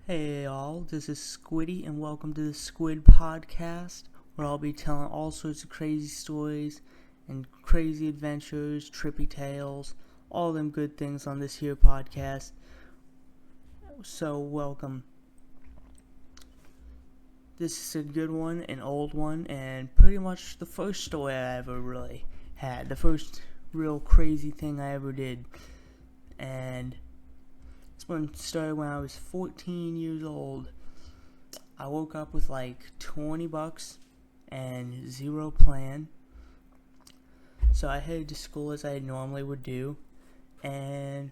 Hey y'all, this is Squiddy and welcome to the Squid Podcast, where I'll be telling all sorts of crazy stories and crazy adventures, trippy tales, all them good things on this here podcast. So welcome. This is a good one, an old one, and pretty much the first story I ever really had, the first real crazy thing I ever did. And this one started when I was 14 years old. I woke up with like $20 and zero plan. So I headed to school as I normally would do. And,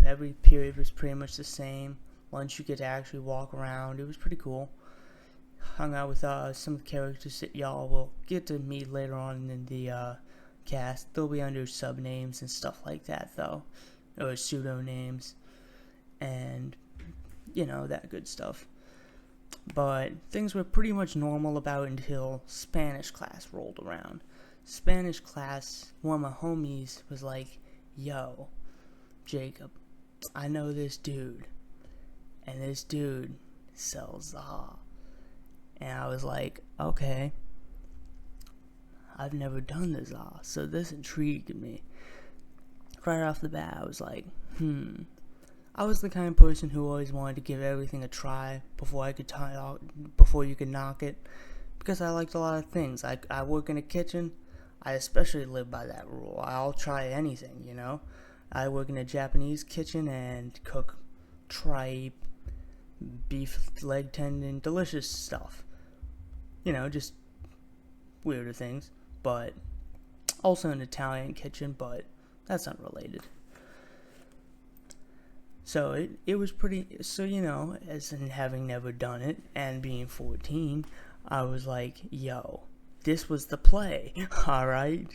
every period was pretty much the same. Lunch, you get to actually walk around. It was pretty cool. Hung out with some characters that y'all will get to meet later on in the cast. They'll be under sub names and stuff like that, though. Or pseudo names. And, that good stuff. But things were pretty much normal about until Spanish class rolled around. Spanish class, one of my homies was like, yo, Jacob, I know this dude. And this dude sells Zaha. And I was like, okay. I've never done the Zaha, so this intrigued me. Right off the bat, I was like, I was the kind of person who always wanted to give everything a try before you could knock it, because I liked a lot of things. I work in a kitchen. I especially live by that rule. I'll try anything, I work in a Japanese kitchen and cook tripe, beef leg tendon, delicious stuff. Just weirder things, but also an Italian kitchen, but that's unrelated. So it was pretty, as in having never done it and being 14, I was like, yo, this was the play, alright?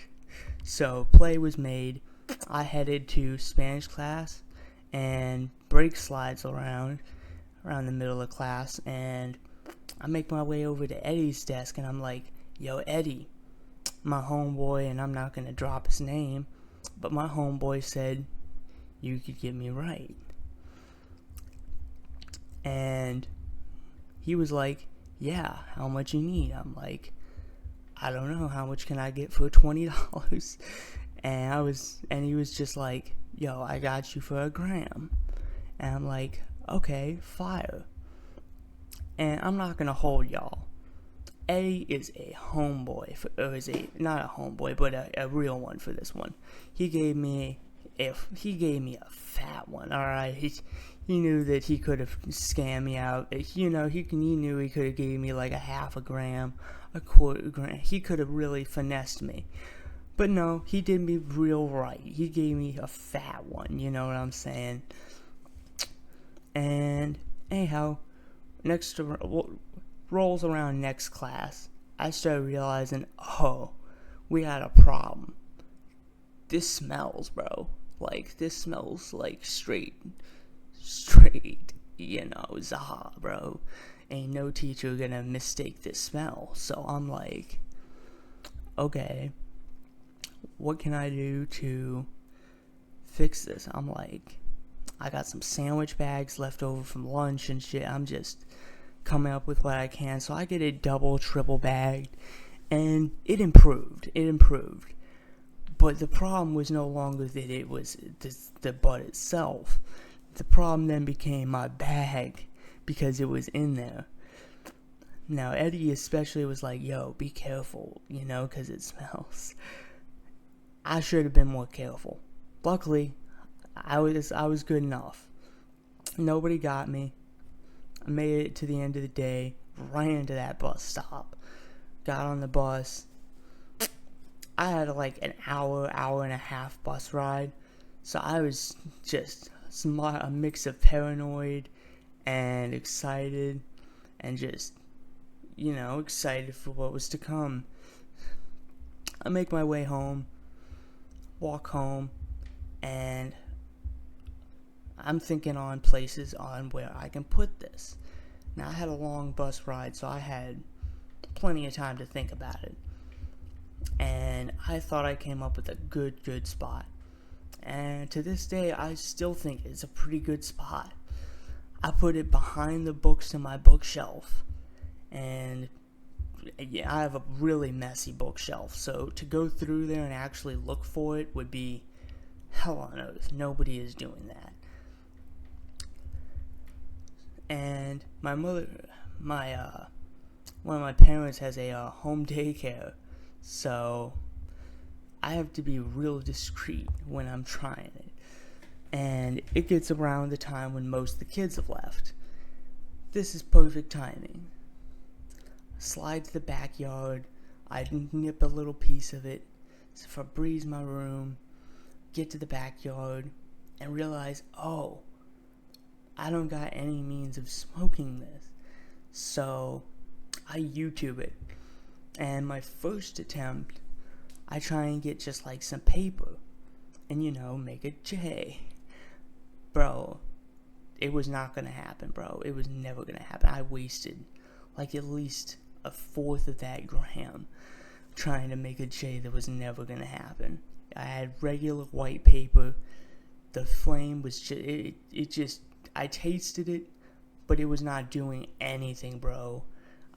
So play was made. I headed to Spanish class and break slides around the middle of class, and I make my way over to Eddie's desk and I'm like, yo, Eddie, my homeboy, and I'm not going to drop his name, but my homeboy said you could get me right. And he was like, yeah, how much you need? I'm like, I don't know, how much can I get for $20? And he was just like, yo, I got you for $1,000. And I'm like, okay, fire. And I'm not gonna hold y'all. Eddie is a homeboy, not a homeboy, but a real one for this one. He gave me a fat one, alright? He knew that he could have scammed me out. He knew he could have gave me like a half a gram, a quarter gram. He could have really finessed me. But no, he did me real right. He gave me a fat one, you know what I'm saying? And anyhow, rolls around next class, I started realizing, we had a problem. This smells, bro. Like, this smells like straight, Zaha, bro. Ain't no teacher gonna mistake this smell. So I'm like, okay, what can I do to fix this? I'm like, I got some sandwich bags left over from lunch and shit. I'm just coming up with what I can. So I get it double, triple bagged, and it improved. But the problem was no longer that it was the butt itself. The problem then became my bag, because it was in there. Now, Eddie especially was like, yo, be careful, because it smells. I should have been more careful. Luckily, I was good enough. Nobody got me. I made it to the end of the day, ran into that bus stop, got on the bus. I had like an hour and a half bus ride, so I was just a mix of paranoid and excited, and just, excited for what was to come. I make my way home, walk home, and I'm thinking on places on where I can put this. Now, I had a long bus ride, so I had plenty of time to think about it. And I thought I came up with a good spot. And to this day, I still think it's a pretty good spot. I put it behind the books in my bookshelf. And yeah, I have a really messy bookshelf, so to go through there and actually look for it would be hell on earth. Nobody is doing that. And my mother, one of my parents has a home daycare, so I have to be real discreet when I'm trying it. And it gets around the time when most of the kids have left. This is perfect timing. Slide to the backyard, I nip a little piece of it, so if I breeze my room, get to the backyard, and realize, oh, I don't got any means of smoking this. So I YouTube it. And my first attempt, I try and get just like some paper and, make a J. Bro, it was not gonna happen, bro. It was never gonna happen. I wasted like at least a fourth of that gram trying to make a J that was never gonna happen. I had regular white paper. The flame was just, I tasted it, but it was not doing anything, bro.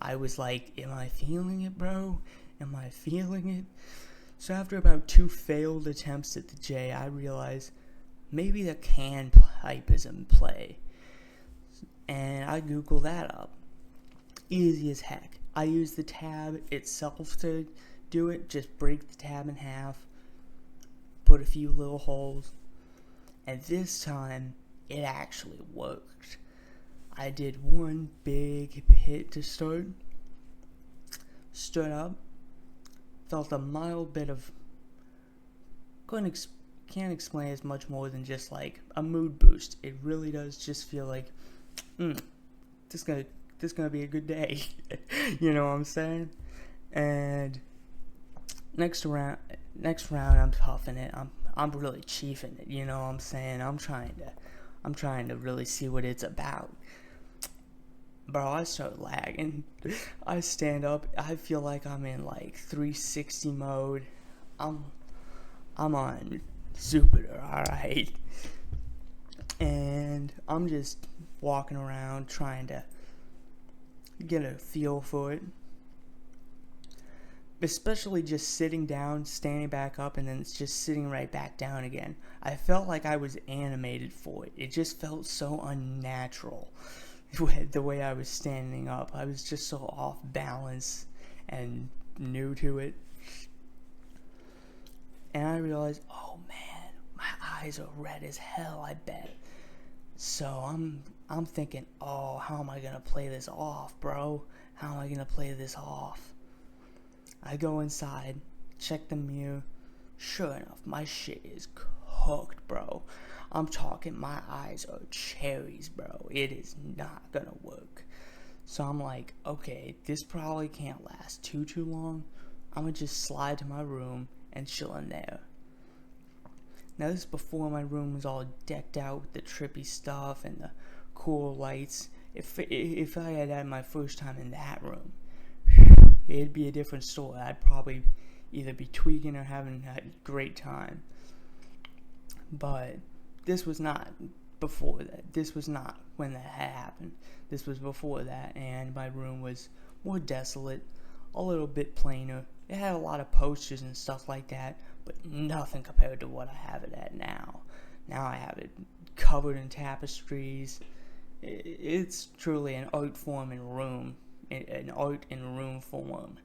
I was like, am I feeling it, bro? Am I feeling it? So after about 2 failed attempts at the J, I realized maybe the can pipe is in play. And I Googled that up. Easy as heck. I used the tab itself to do it. Just break the tab in half, put a few little holes, and this time it actually worked. I did one big hit to start, stood up, felt a mild bit of, can't explain as much more than just like a mood boost. It really does just feel like, this gonna be a good day. You know what I'm saying? And next round I'm toughing it. I'm really chiefing it, you know what I'm saying? I'm trying to really see what it's about. Bro, I start lagging. I stand up, I feel like I'm in like 360 mode. I'm on Jupiter, alright? And I'm just walking around trying to get a feel for it. Especially just sitting down, standing back up, and then it's just sitting right back down again. I felt like I was animated for it. It just felt so unnatural the way I was standing up. I was just so off balance and new to it. And I realized, oh man, my eyes are red as hell, I bet. So I'm thinking, oh, how am I gonna play this off, bro? How am I gonna play this off? I go inside, check the mirror. Sure enough, my shit is cooked, bro. I'm talking, my eyes are cherries, bro. It is not gonna work. So I'm like, okay, this probably can't last too long. I'm gonna just slide to my room and chill in there. Now this is before my room was all decked out with the trippy stuff and the cool lights. If I had had my first time in that room, it'd be a different story. I'd probably either be tweaking or having a great time. But this was not before that. This was not when that had happened. This was before that, and my room was more desolate, a little bit plainer. It had a lot of posters and stuff like that, but nothing compared to what I have it at now. Now I have it covered in tapestries. It's truly an art form in room, an art in room form.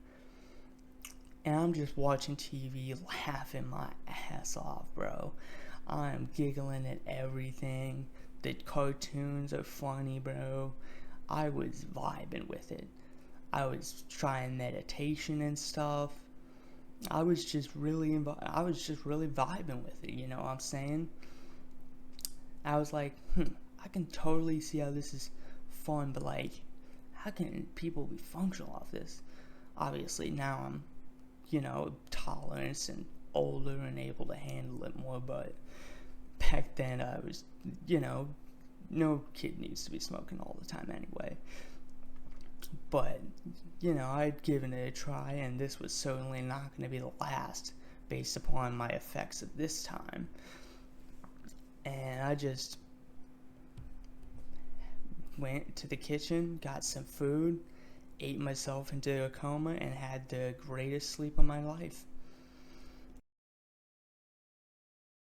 And I'm just watching TV, laughing my ass off, bro. I'm giggling at everything. The cartoons are funny, bro. I was vibing with it. I was trying meditation and stuff. I was just really vibing with it, you know what I'm saying? I was like, I can totally see how this is fun, but like, how can people be functional off this? Obviously, now I'm, tolerant and older and able to handle it more, but back then I was, no kid needs to be smoking all the time anyway. But, I'd given it a try, and this was certainly not going to be the last based upon my effects at this time. And I just went to the kitchen, got some food, ate myself into a coma, and had the greatest sleep of my life.